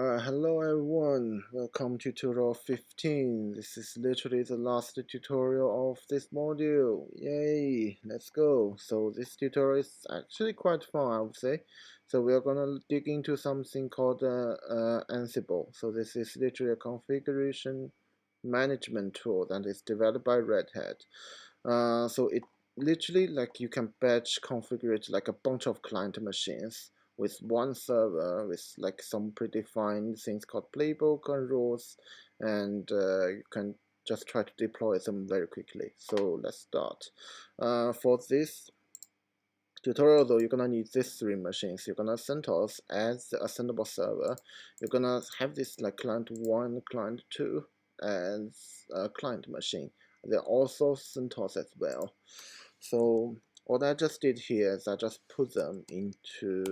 Hello everyone, welcome to tutorial 15. This is literally the last tutorial of this module. Yay, let's go. So this tutorial is actually quite fun, I would say. So we are gonna dig into something called Ansible. So this is literally a configuration management tool that is developed by Red Hat. So it literally like you can batch configure like a bunch of client machines with one server with like some predefined things called playbook and rules, and you can just try to deploy them very quickly. So let's start. For this tutorial though, you're gonna need these three machines. You're gonna CentOS as the assemblable server. You're gonna have this like client 1, client 2 as a client machine. They're also CentOS as well. So what I just did here is I just put them into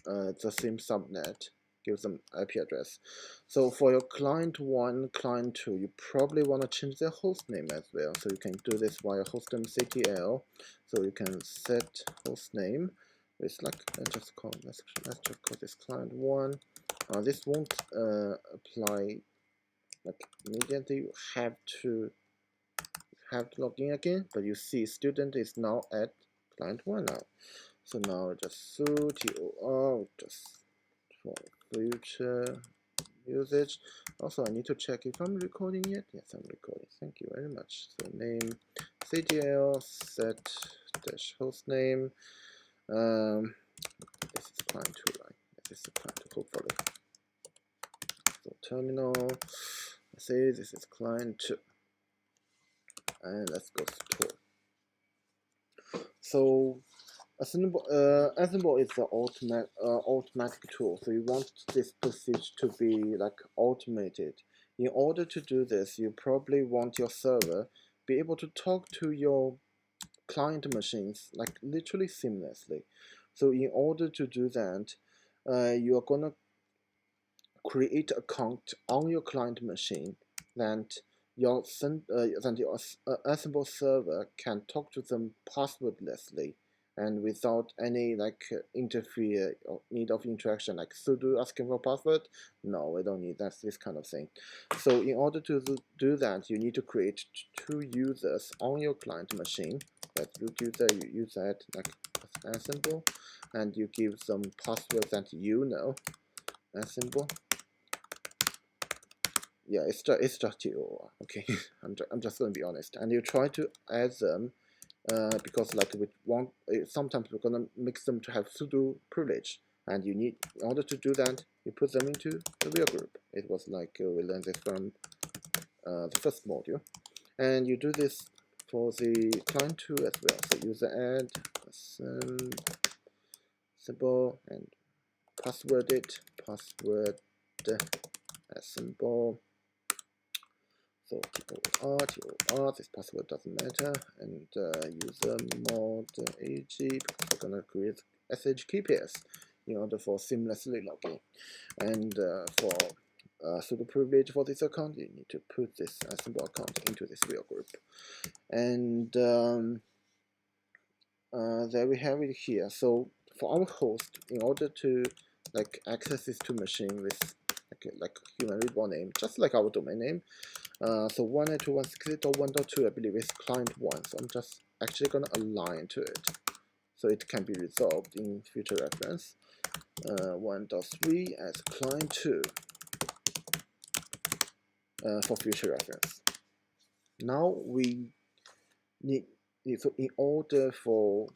the same subnet, give them IP address. So for your client 1, client 2, you probably want to change their host name as well. So you can do this via hostnamectl. So you can set host name with like let's just call this client 1. This won't apply like immediately. You have to log in again, but you see student is now at client 1 now. So now just sudo tor just for future usage. Also, I need to check if I'm recording yet. Yes, I'm recording. Thank you very much. So name ctl set dash host name. This is client 2, right? This is the client 2, hopefully. So terminal. Let's say this is client 2. And let's go to tool. So Assemble is the automatic tool. So you want this procedure to be like automated. In order to do this, you probably want your server be able to talk to your client machines like literally seamlessly. So in order to do that, you are gonna create an account on your client machine that your Assemble server can talk to them passwordlessly and without any like interfere or need of interaction like sudo asking for password. No, we don't need that, this kind of thing. So in order to do that, you need to create two users on your client machine. That root user, you use that like Assemble, and you give them passwords that you know. Assemble. Yeah, it's just TOR. Okay, I'm just gonna be honest. And you try to add them because like we want sometimes we're gonna mix them to have sudo privilege, and you need in order to do that you put them into the real group. It was like we learned this from the first module, and you do this for the client 2 as well. So user add symbol and password it password symbol. So TOR, this password doesn't matter, and user mod AG, because we're gonna create SH pairs in order for seamlessly logging. And for sudo privilege for this account, you need to put this Assemble account into this real group. And there we have it here. So for our host, in order to like access this two machine with like human readable name, just like our domain name. So 192.168.1.2 I believe is client 1, so I'm just actually gonna align to it so it can be resolved in future reference. 1.3 as client 2 for future reference. Now we need, so in order for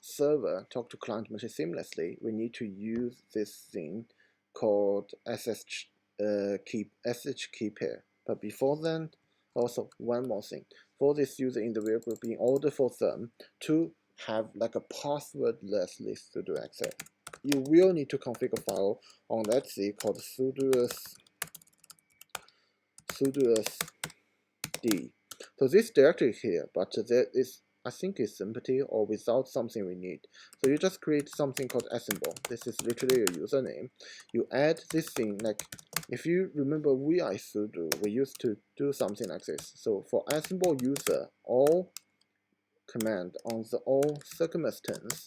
server talk to client machine seamlessly, we need to use this thing called SH key pair. But before then, also one more thing. For this user in the real group, in order for them to have like a passwordless list to do access, you will need to configure a file on let's see called sudoers d. So this directory here, but there is I think it's empty or without something we need. So you just create something called Assemble. This is literally your username. You add this thing, like if you remember sudo, we used to do something like this. So for Assemble user, all command on the all circumstance,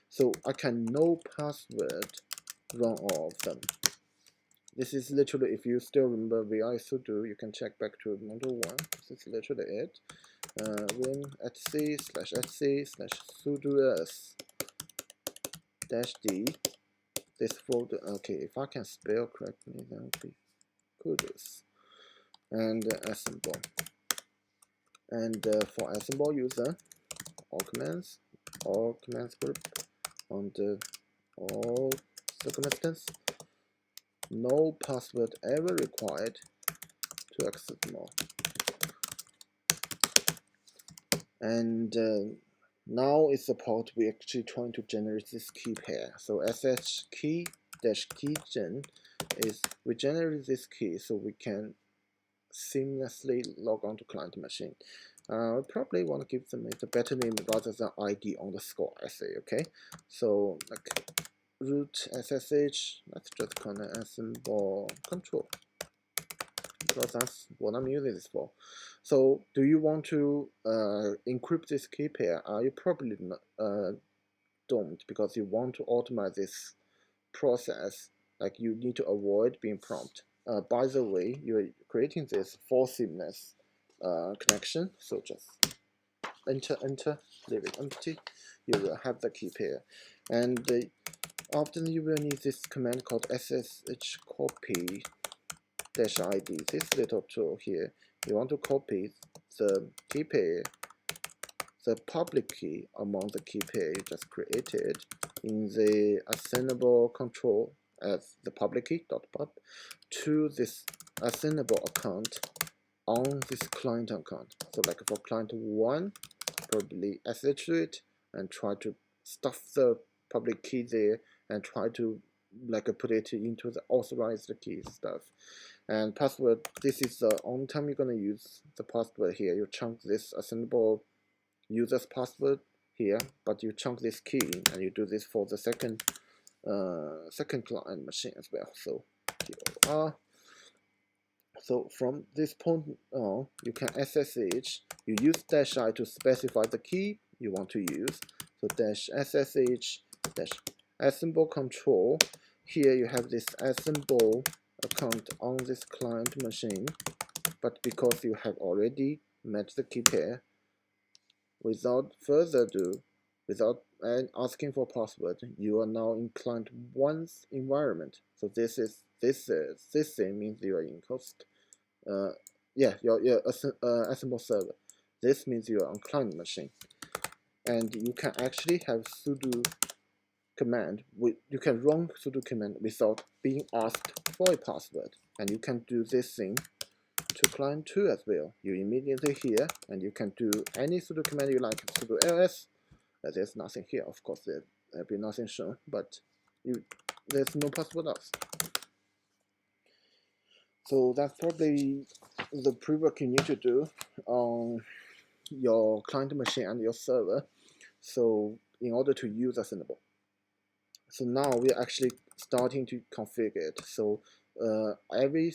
so I can no password run all of them. This is literally, if you still remember vi sudo, you can check back to module 1. This is literally it. Vim /etc/sudo s -d, this folder. Okay, if I can spell correctly, that would be kudos. And assemble. And for assemble user, all commands group on the all circumstance, no password ever required to access more. And now is the part we're actually trying to generate this key pair. So sh key dash keygen is we generate this key so we can seamlessly log on to client machine. I probably want to give them a better name rather than ID underscore SA. Okay, so like root SSH, let's just call it assemble control, because that's what I'm using this for. So do you want to encrypt this key pair? You probably don't, because you want to automate this process. Like, you need to avoid being prompt. By the way, you're creating this for seamless connection, so just enter, leave it empty. You will have the key pair. And often you will need this command called ssh copy -id. This little tool here, you want to copy the key pair, the public key among the key pair you just created in the assignable control as the public key .pub to this assignable account on this client account. So like for client 1, probably sh to it and try to stuff the public key there and try to like put it into the authorized key stuff. And password, this is the only time you're going to use the password here. You chunk this assignable user's password here, but you chunk this key and you do this for the second client machine as well. So here we are. So from this point on, you can SSH. You use -i to specify the key you want to use. So -ssh assemble control. Here you have this assemble account on this client machine, but because you have already met the key pair, without further ado, without asking for password, you are now in client 1's environment. So this thing means you are in host. Your assemble server. This means you are on client machine, and you can actually have sudo command. You can run sudo command without being asked for a password, and you can do this thing to client 2 as well. You immediately here, and you can do any sudo command you like. Sudo ls. There's nothing here, of course. There'll be nothing shown, but there's no password asked. So that's probably the pre-work you need to do on your client machine and your server. So in order to use Assemble. So now we're actually starting to configure it. So every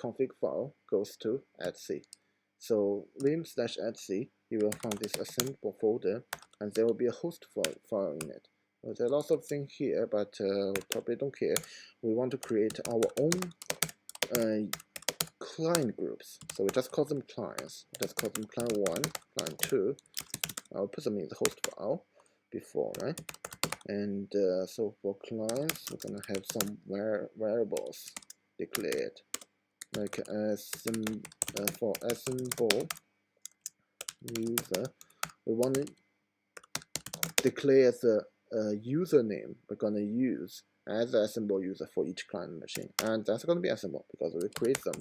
config file goes to etc. So vim /etc, you will find this assemble folder, and there will be a host file in it. There are lots of things here, but we probably don't care. We want to create our own client groups. So we just call them clients. Just call them client 1, client 2. I'll put them in the host file before, right? And so for clients, we're gonna have some variables declared, like for assemble user, we want to declare the username we're gonna use as assemble user for each client machine, and that's gonna be assemble because we create them,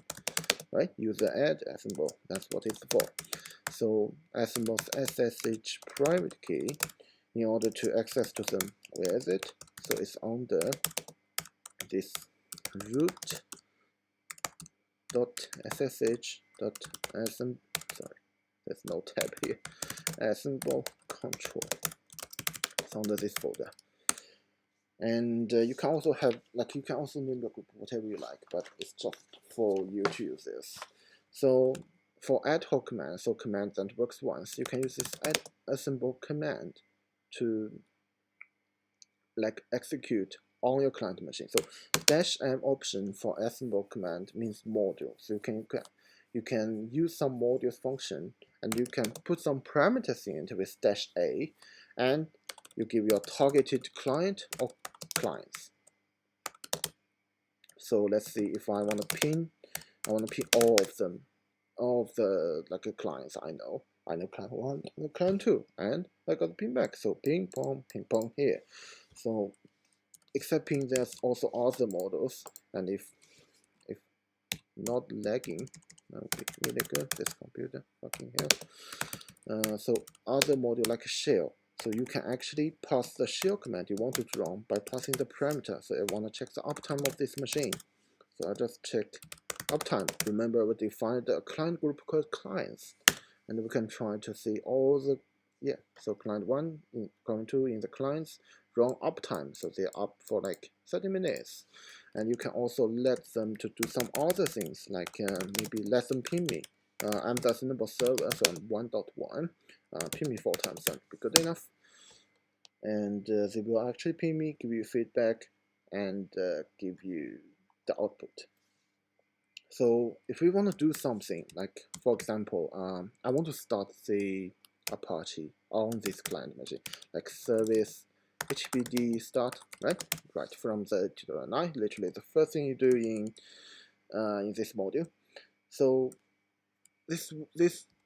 right? User add assemble, that's what it's for. So assemble's SSH private key, in order to access to them, where is it? So it's under this root .ssh.assemble, sorry, there's no tab here, assemble control. It's under this folder. And you can also have, like, you can also name your group whatever you like, but it's just for you to use this. So for ad hoc commands, so command that works once, you can use this assemble command to like execute on your client machine. So -m option for assemble command means module. So you can use some modules function, and you can put some parameters in it with -a, and you give your targeted client or clients. So let's see, if I want to pin all of them, all of the clients I know client 1 and client 2, and I got pin back. So ping pong here. So excepting there's also other models, and if not lagging, okay, really good, this computer fucking hell. So other module like shell. So you can actually pass the shell command you want to run by passing the parameter. So I want to check the uptime of this machine. So I just check uptime. Remember, we defined a client group called clients, and we can try to see all the So client 1, client 2 in the clients run uptime. So they're up for like 30 minutes, and you can also let them to do some other things like maybe let them ping me. I'm the sustainable server, so I'm 1.1. Ping me 4 times, that would be good enough. And they will actually ping me, give you feedback, and give you the output. So if we want to do something, like for example, I want to start the Apache on this client machine, like service HBD start, right from the tutorial 9, literally the first thing you do in this module. So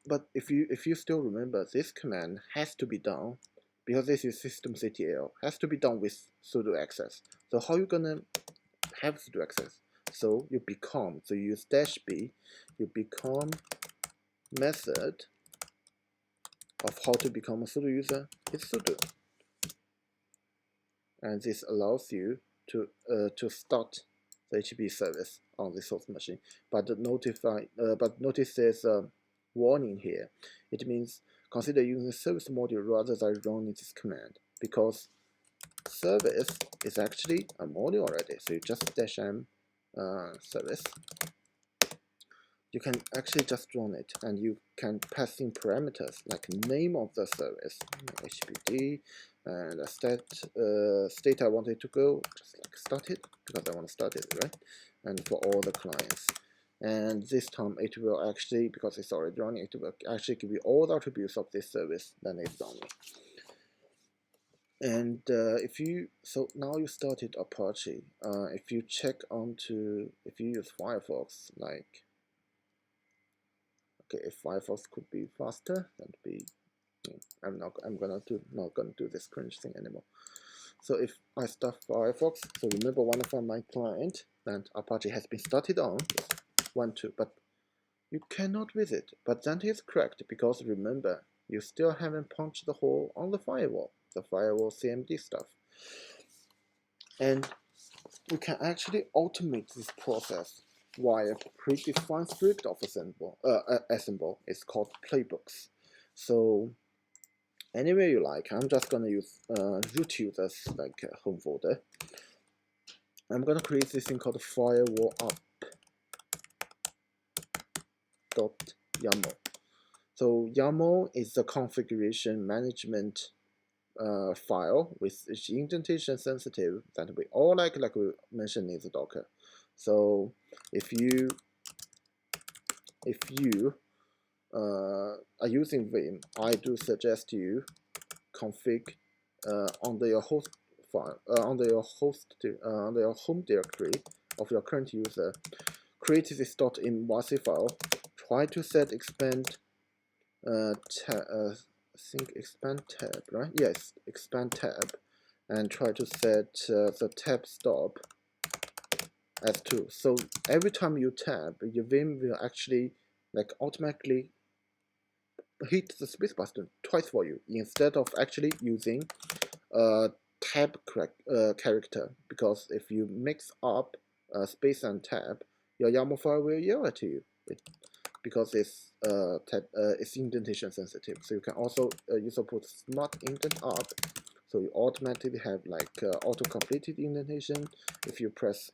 but if you still remember, this command has to be done, because this is systemctl, has to be done with sudo access. So how you gonna have sudo access? So you use -b, you become method of how to become a sudo user is sudo, and this allows you to start the HB service on this host machine. But notice there's a warning here. It means consider using service module rather than running this command, because service is actually a module already. So you just -m service. You can actually just run it, and you can pass in parameters like name of the service, HBD, and a state I want it to go, just like started, because I want to start it, right? And for all the clients. And this time it will actually, because it's already running, it will actually give you all the attributes of this service that it's running. And so now you started Apache. If you use Firefox, like, okay, if Firefox could be faster, that'd be. I'm not gonna do this cringe thing anymore. So if I start Firefox, so remember one of my client that Apache has been started on, 1.2, but you cannot visit. But that is correct, because remember, you still haven't punched the hole on the firewall CMD stuff. And we can actually automate this process via predefined script of assemble. It's called playbooks. So anywhere you like, I'm just gonna use root users like home folder. I'm gonna create this thing called firewall up.yaml. So YAML is the configuration management file with indentation sensitive that we all like we mentioned in the Docker. So if you are using Vim, I do suggest you config under your host file, under your home directory of your current user. Create this .envc file. Try to set expand expand tab, right? Yes, expand tab, and try to set the tab stop as 2. So every time you tab, your Vim will actually automatically hit the space button twice for you, instead of actually using tab character, because if you mix up space and tab, your YAML file will yell at you. Because it's indentation sensitive. So you can also put smart indent up, so you automatically have auto completed indentation. If you press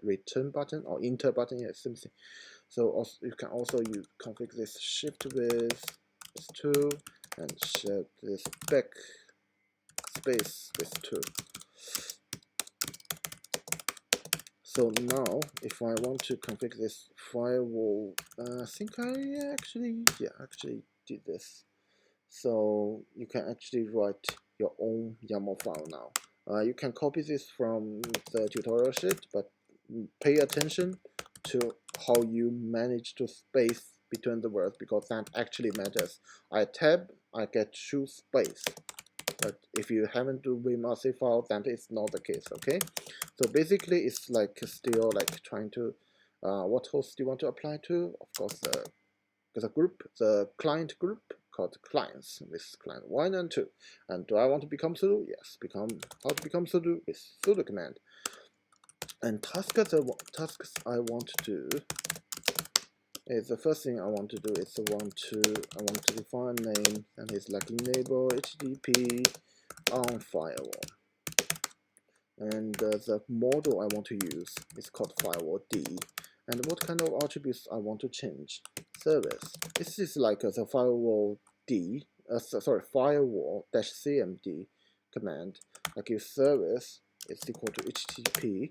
return button or enter button, yeah, same thing. So also you can also configure this shift with 2 and shift this backspace with 2. So now, if I want to configure this firewall, I think I actually did this. So you can actually write your own YAML file now. You can copy this from the tutorial sheet, but pay attention to how you manage to space between the words, because that actually matters. I tab, I get true space. But if you haven't do massive file, that is not the case, okay? So basically, it's like still like trying to, what host do you want to apply to? Of course, the group, the client group called clients with client 1 and 2. And do I want to become sudo? Yes, how to become sudo with sudo command. And tasks I want to do is the first thing I want to do is I want to define a name, and it's like enable HTTP on firewall. And the model I want to use is called firewall D. And what kind of attributes I want to change? Service. This is like the firewall D, firewall -cmd command. Like your service is equal to HTTP,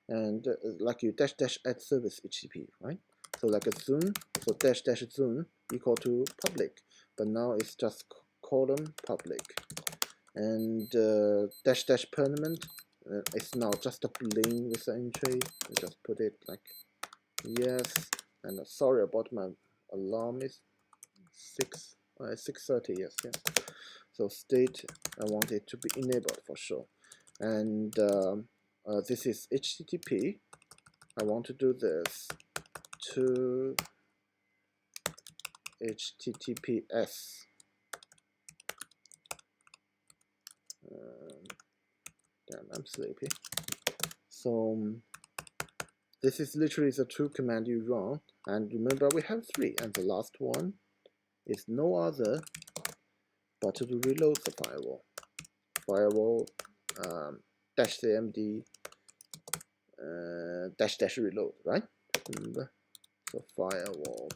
and like you --add service HTTP, right? So like a zoom, so --zoom equal to public, but now it's just colon public, and --permanent. It's now just a bling with the entry. You just put it like yes. And sorry about my alarm is 6:30. Yes. So state, I want it to be enabled for sure. And this is HTTP. I want to do this to HTTPS. Damn, I'm sleepy. So this is literally the true command you run, and remember we have 3, and the last one is no other but to reload the firewall. Firewall -cmd --reload, right? Remember, so firewall,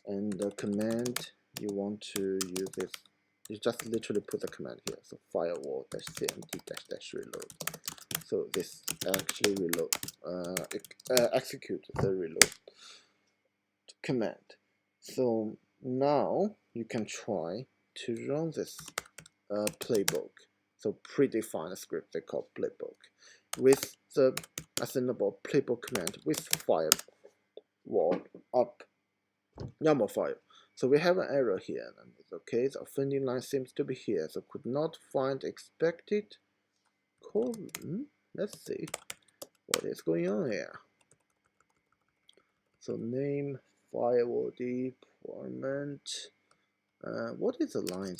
and the command you want to use is, you just literally put the command here. So firewall -cmd -reload. So this actually reload, execute the reload command. So now you can try to run this playbook. So predefined script they call playbook with the assignable playbook command with firewall up YAML file. So we have an error here, and it's okay. The offending line seems to be here, so could not find expected colon. Let's see what is going on here. So name firewall deployment. What is the line?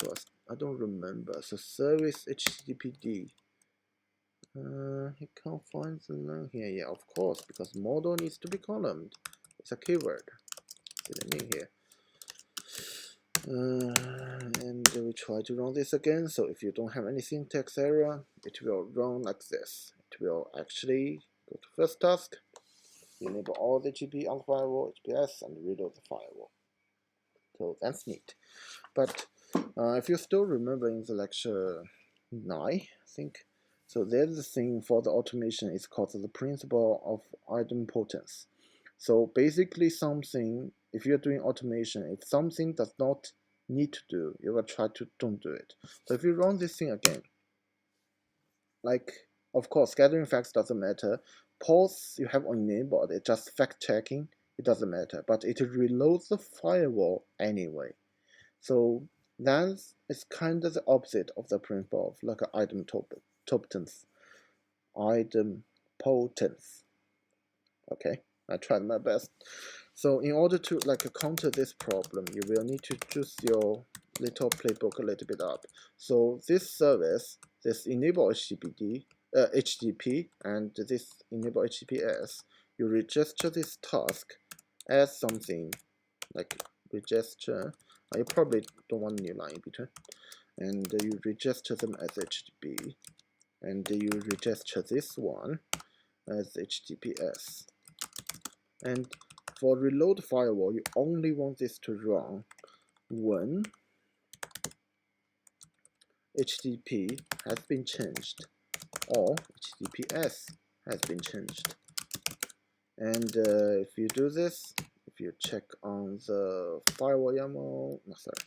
I don't remember. So service HTTPD. I can't find the line here. Yeah, of course, because model needs to be columned. It's a keyword. Didn't mean here. And we try to run this again. So if you don't have any syntax error, it will run like this. It will actually go to first task, enable all the HTTP on the firewall, HTTPS, and reload the firewall. So that's neat. But if you still remember in the lecture 9, I think, so there's the thing for the automation is called the principle of idempotence. So basically something, if you're doing automation, if something does not need to do, you will try to don't do it. So if you run this thing again, like, of course, gathering facts doesn't matter. Pause you have enabled, it's just fact checking, it doesn't matter, but it reloads the firewall anyway. So that is kind of the opposite of the principle of like idempotence. Idempotence. Okay, I tried my best. So in order to like counter this problem, you will need to juice your little playbook a little bit up. So this service, this enable HTTP, and this enable HTTPS, you register this task as something like register. You probably don't want a new line in between, and you register them as HTTP, and you register this one as HTTPS. And for reload firewall, you only want this to run when HTTP has been changed or HTTPS has been changed. And if you do this, if you check on the firewall YAML, no, sorry,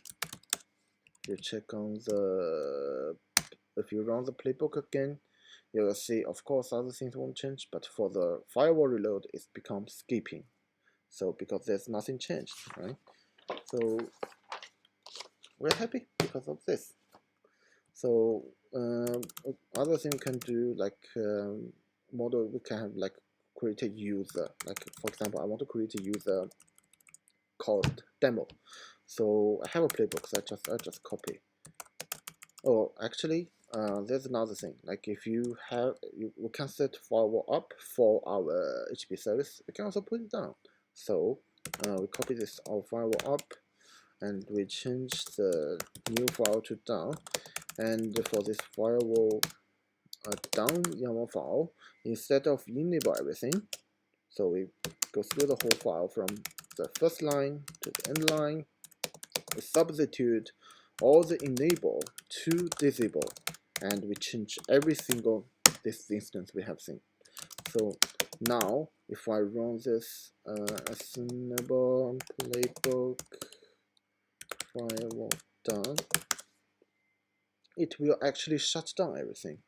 if you check on the, if you run the playbook again, you will see, of course, other things won't change, but for the firewall reload, it becomes skipping. So because there's nothing changed, right? So we're happy because of this. So other thing we can do, like model, we can have like create a user. Like for example, I want to create a user called demo. So I have a playbook, so I just copy. Oh, actually, there's another thing. Like if you have, we can set firewall up for our HTTP service. We can also put it down. So we copy this our firewall up, and we change the new file to down. And for this firewall down YAML file, instead of enable everything, so we go through the whole file from the first line to the end line. We substitute all the enable to disable, and we change every single this instance we have seen. So now if I run this assemble playbook firewall done, it will actually shut down everything.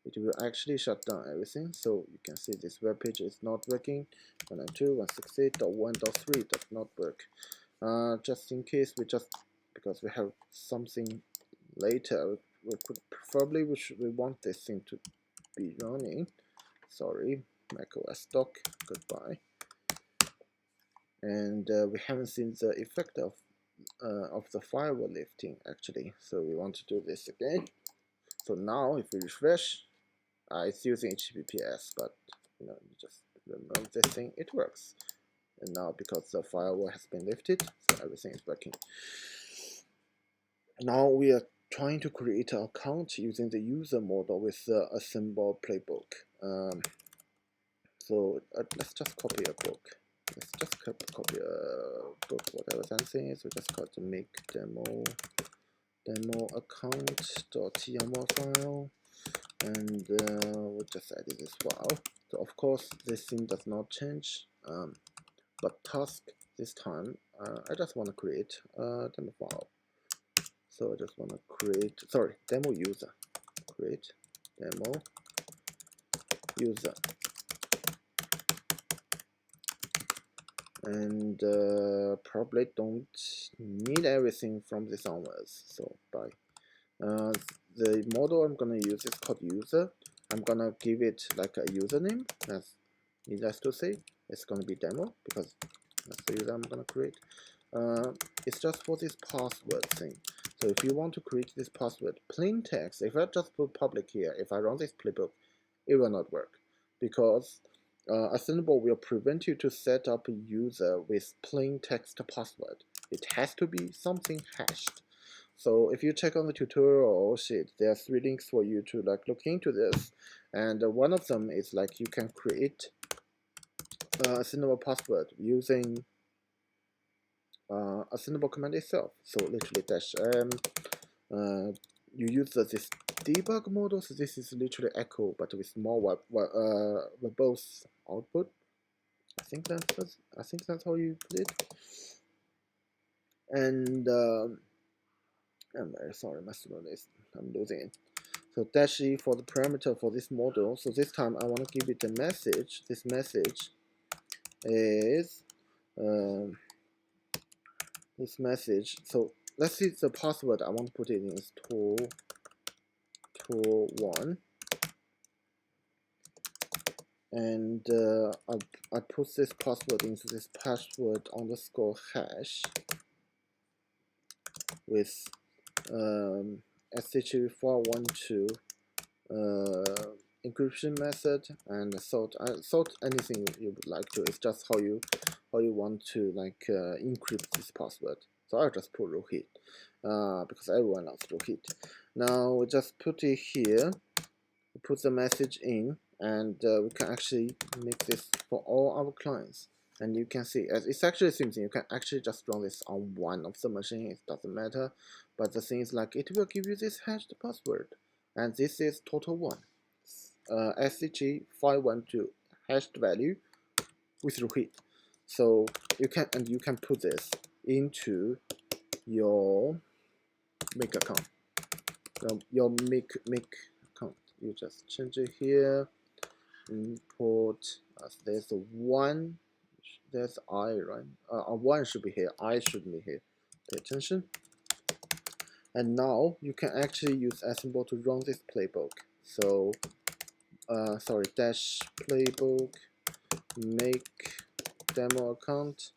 It will actually shut down everything. So you can see this web page is not working. 192.168.1.3 does not work. Just in case, because we have something later, we could preferably we want this thing to be running. Sorry, macOS dock, goodbye. And we haven't seen the effect of the firewall lifting actually. So we want to do this again. So now if we refresh, it's using HTTPS, but you just remove this thing, it works. And now because the firewall has been lifted, so everything is working. Now we are trying to create an account using the user model with the assemble playbook. So let's just copy a book. Let's just copy a book, whatever that thing is. We just call it the make demo account.yaml file, and we'll just edit this file. So of course this thing does not change, but task this time, I just want to create a demo file. So I just want to create, sorry, demo user, create demo user, and probably don't need everything from this onwards. So bye. The model I'm gonna use is called user. I'm gonna give it like a username. That's needless to say, it's gonna be demo because that's the user I'm gonna create. It's just for this password thing. So if you want to create this password, plain text, if I just put public here, if I run this playbook, it will not work because Assemble will prevent you to set up a user with plain text password. It has to be something hashed. So if you check on the tutorial sheet, there are 3 links for you to like look into this, and one of them is like you can create a Assemble password using Assemble command itself. So literally -m. You use this debug model. So this is literally echo, but with more verbose output. I think that's how you put it. And I'm very sorry, I'm losing it. So -e for the parameter for this model. So this time I want to give it a message. This message is this message. So let's see the password I want to put it in is tool1, and I put this password into this password underscore hash with SHA412 encryption method, and sort anything you would like to. It's just how you want to like encrypt this password. So I'll just put Rohit because everyone loves Rohit. Now we just put it here. We put the message in, and we can actually make this for all our clients. And you can see it's actually the same thing. You can actually just run this on one of the machines. It doesn't matter. But the thing is, like, it will give you this hashed password, and this is total one, SCG512 hashed value with repeat. So you can put this into your make account, your make account. You just change it here. Import. There's a one. There's I, right? One should be here. I shouldn't be here. Pay attention. And now you can actually use assemble to run this playbook. So, sorry, dash playbook, make demo account,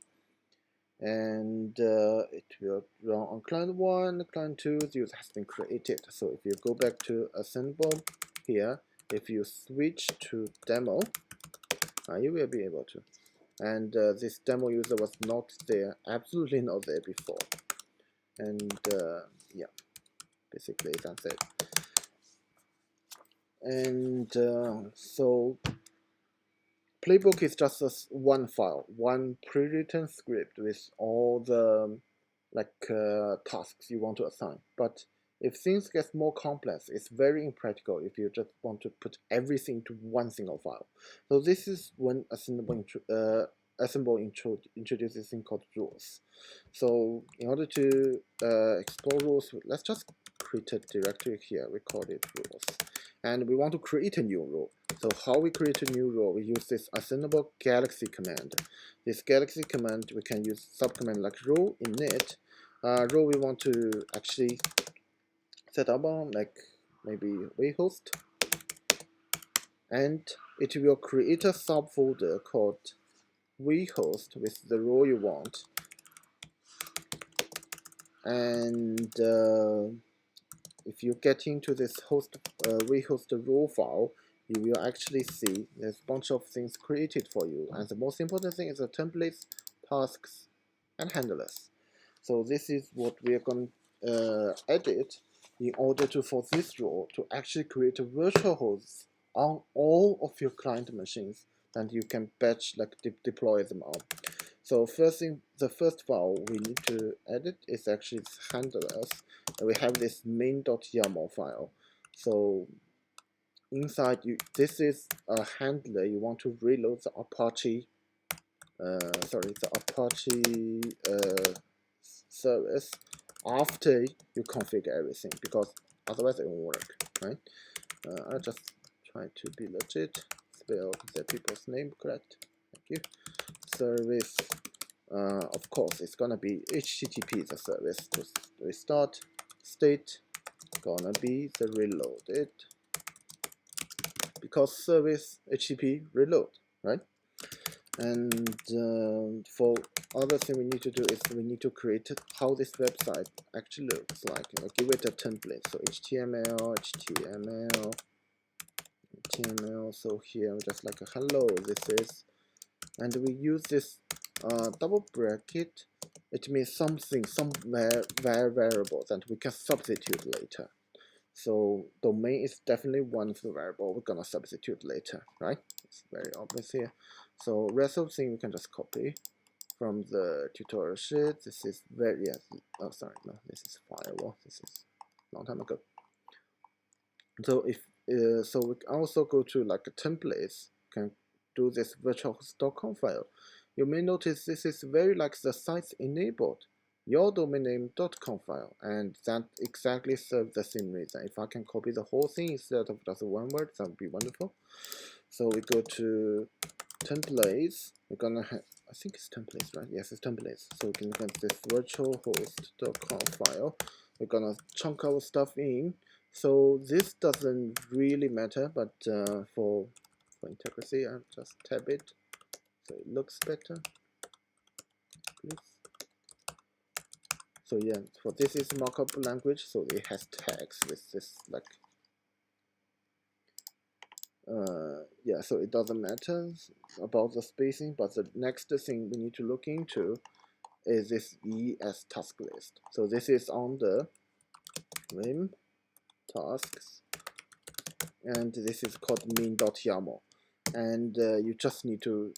and it will run on client 1, client 2, the user has been created. So if you go back to assemble here, if you switch to demo, you will be able to. And this demo user was not there, absolutely not there before. And yeah, basically that's it. And so playbook is just one file, one pre-written script with all the tasks you want to assign. But if things get more complex, it's very impractical if you just want to put everything to one single file. So this is when assemble introduces this thing called rules. So in order to explore rules, let's just create a directory here. We call it rules, and we want to create a new rule. So how we create a new rule? We use this assemble galaxy command. This galaxy command, we can use subcommand like rule init. Rule we want to actually set up on, like maybe vhost, and it will create a subfolder called vhost with the role you want. And if you get into this vhost role file, you will actually see there's a bunch of things created for you. And the most important thing is the templates, tasks, and handlers. So this is what we are going to edit in order to, for this role, to actually create a virtual host on all of your client machines that you can batch, like deploy them on. So first thing, the first file we need to edit is actually handlers. And we have this main.yaml file. So inside this is a handler. You want to reload the Apache, the Apache service after you configure everything, because otherwise it won't work, right? I just try to be legit, spell the people's name correct. Thank you. Service. Of course, it's gonna be HTTP the service to restart. State gonna be the reloaded, because service HTTP reload, right? And for other thing we need to do is we need to create how this website actually looks like. Give it a template. So HTML. So here just like a hello. This is, and we use this double bracket. It means something, some variable that we can substitute later. So domain is definitely one of the variable we're gonna substitute later, right? It's very obvious here. So rest of the thing we can just copy from the tutorial sheet. This is very, yes, oh sorry, no, this is firewall. This is a long time ago. So if so we can also go to like a templates, can do this virtualhost.conf file. You may notice this is very like the sites enabled your domain name.conf file, and that exactly serves the same reason. If I can copy the whole thing instead of just one word, that would be wonderful. So we go to templates. We're gonna have, I think it's templates, right? Yes, it's templates. So we can get this virtualhost.conf file. We're gonna chunk our stuff in. So this doesn't really matter, but for integrity, I'll just tab it so it looks better, please. So yeah, for this is markup language, so it has tags with this like yeah, so it doesn't matter about the spacing, but the next thing we need to look into is this ES task list. So this is on the vim tasks, and this is called main.yaml, and you just need to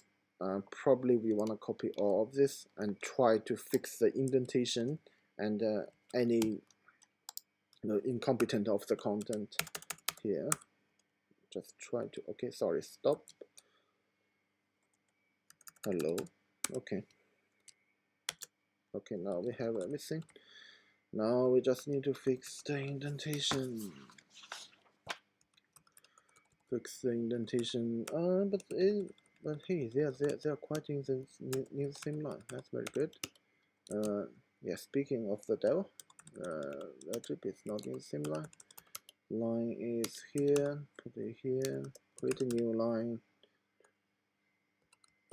probably we want to copy all of this and try to fix the indentation and any incompetent of the content here. Just try to, okay, sorry, stop. Hello. Okay. Okay, now we have everything. Now we just need to fix the indentation. Fix the indentation. But hey, they're quite in the near the same line. That's very good. Yeah. Speaking of the devil, logic is not in the same line. Line is here. Put it here. Create a new line.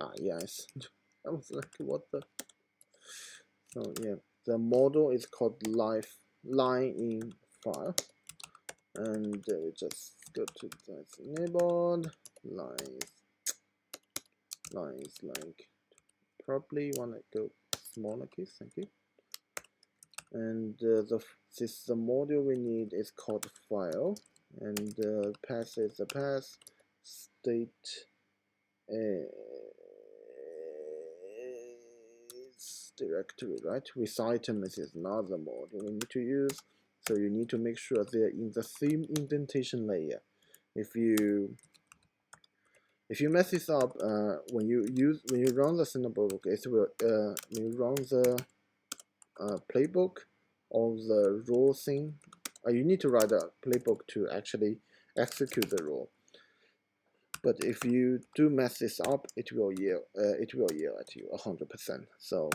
Ah, yes. I was like, what the? So yeah, the model is called line in file, and we just go to that's enabled lines like probably want to go smaller case. Thank you. And the module we need is called file, and path is the path, state directory, right? With item is another module we need to use, so you need to make sure they're in the same indentation layer. If you mess this up, when you run the Cinnabar, it will when you run the playbook or the rule thing, you need to write a playbook to actually execute the rule. But if you do mess this up, it will yell at you 100%. So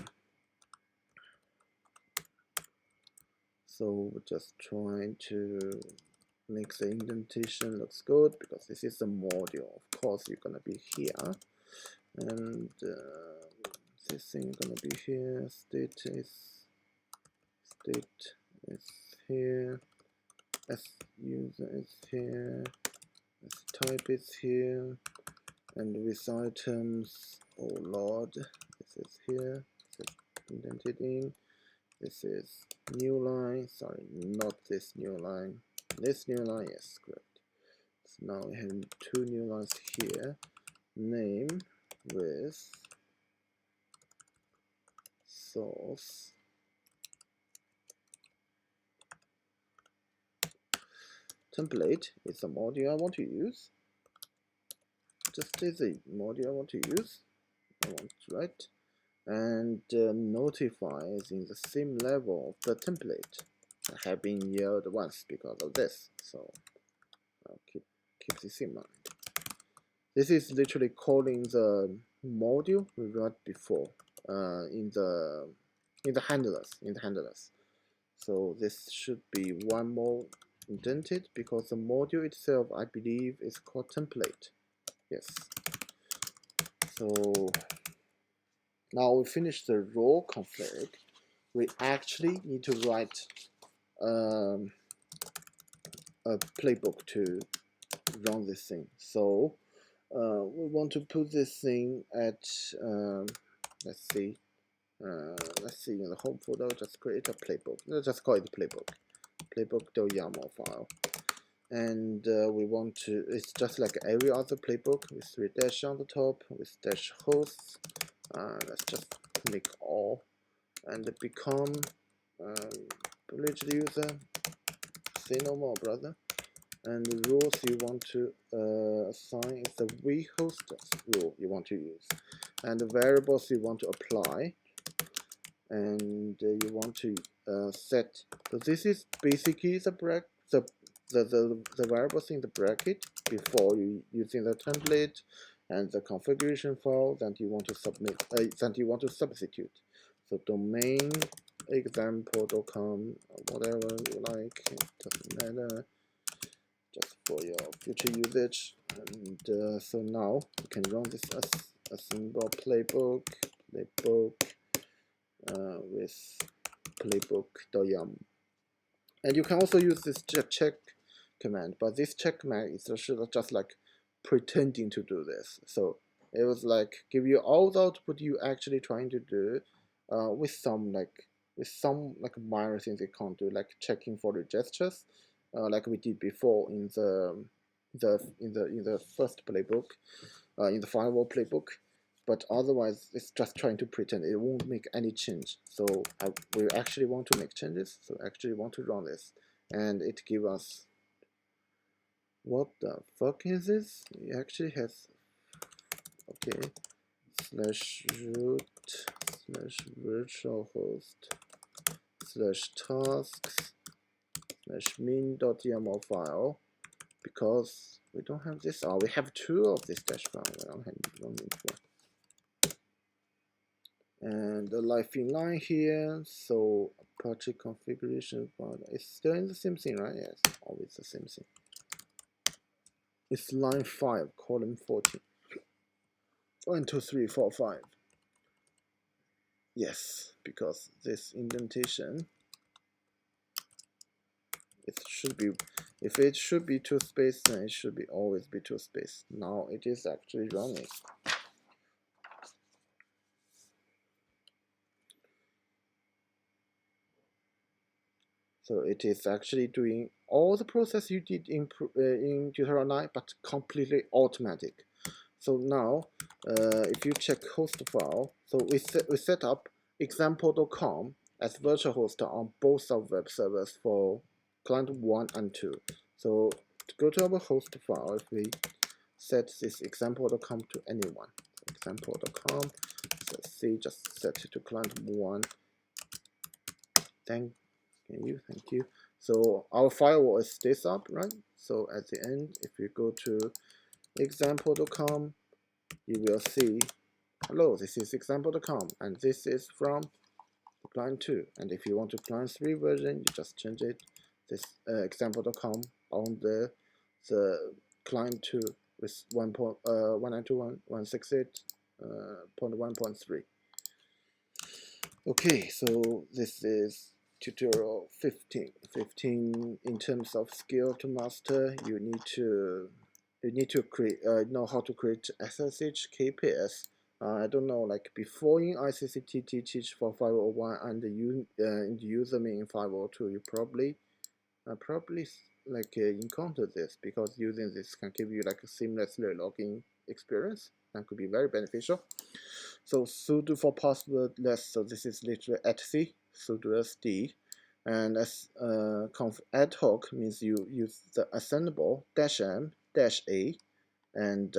we're just trying to make the indentation looks good, because this is the module. Of course, you're gonna be here, and this thing is gonna be here. State is here. As user is here. As type is here. And with items, oh lord, this is here. This is indented in. This is new line. Sorry, not this new line. This new line, yes, correct. So now we have two new lines here. Name with source. Template is the module I want to use. Just is the module I want to use. Right? And notify is in the same level of the template. I have been yelled once because of this, so I'll keep this in mind. This is literally calling the module we wrote before in the handlers. So this should be one more indented, because the module itself, I believe, is called template. Yes. So now we finish the raw config. We actually need to write a playbook to run this thing. So we want to put this thing at let's see in the home folder. Just create a playbook. Let's just call it playbook.yaml file. And we want to, it's just like every other playbook with 3 dash on the top with dash hosts. Let's just make all and become privileged user. Say no more, brother. And the rules you want to assign is the vhost rule you want to use, and the variables you want to apply, and you want to set. So this is basically the variables in the bracket before you using the template and the configuration file that you want to submit, that you want to substitute. So domain example.com, whatever you like, it doesn't matter, just for your future usage. And so now you can run this as a simple playbook with playbook.yum. And you can also use this check command, but this check command is just like pretending to do this. So it was like give you all the output you actually trying to do, with some minor things you can't do, like checking for the gestures, like we did before in the first playbook, in the firewall playbook. but otherwise it's just trying to pretend. It won't make any change. So we actually want to make changes, so actually want to run this, and it gives us, what the fuck is this? It actually has, okay, /root /virtualhost /tasks /min.yml file, because we don't have this. Oh, we have two of this dash file. We don't need one. And the live inline here, so project configuration file. It's still in the same thing, right? Yes, always the same thing. It's line 5, column 14. 1, 2, 3, 4, 5. Yes, because this indentation, it should be, if it should be two space, then it should be always be two space. Now it is actually running. So it is actually doing all the process you did in tutorial 9, but completely automatic. So now, if you check host file, so we set up example.com as virtual host on both our web servers for client 1 and 2. So to go to our host file, if we set this example.com to anyone, example.com, let's see, just set it to client 1. Thank you. So our firewall is this up, right? So at the end, if you go to example.com, you will see, hello, this is example.com, and this is from client 2. And if you want to client 3 version, you just change it, this example.com on the client 2 with 192.168.1.3. Okay, so this is tutorial 15. 15 in terms of skill to master, you need to create know how to create SSH KPS. I don't know, like before in ICCTT teach for 501 and in the username in 502, you probably encounter this, because using this can give you like a seamless login experience. That could be very beneficial. So sudo for passwordless, so this is literally etc sudo sd, and as conf ad hoc means you use the assemble -m -a and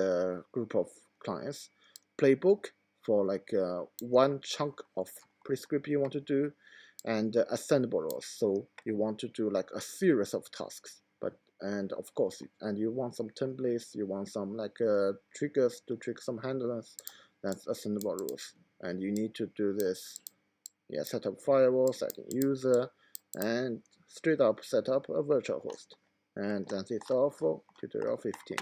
group of clients, playbook for like one chunk of prescript you want to do, and assemble roles, so you want to do like a series of tasks, and of course, and you want some templates, you want some like triggers to trigger some handlers. That's assemble rules, and you need to do this. Yeah, set up firewall, setting user, and straight up set up a virtual host. And that is all for tutorial 15.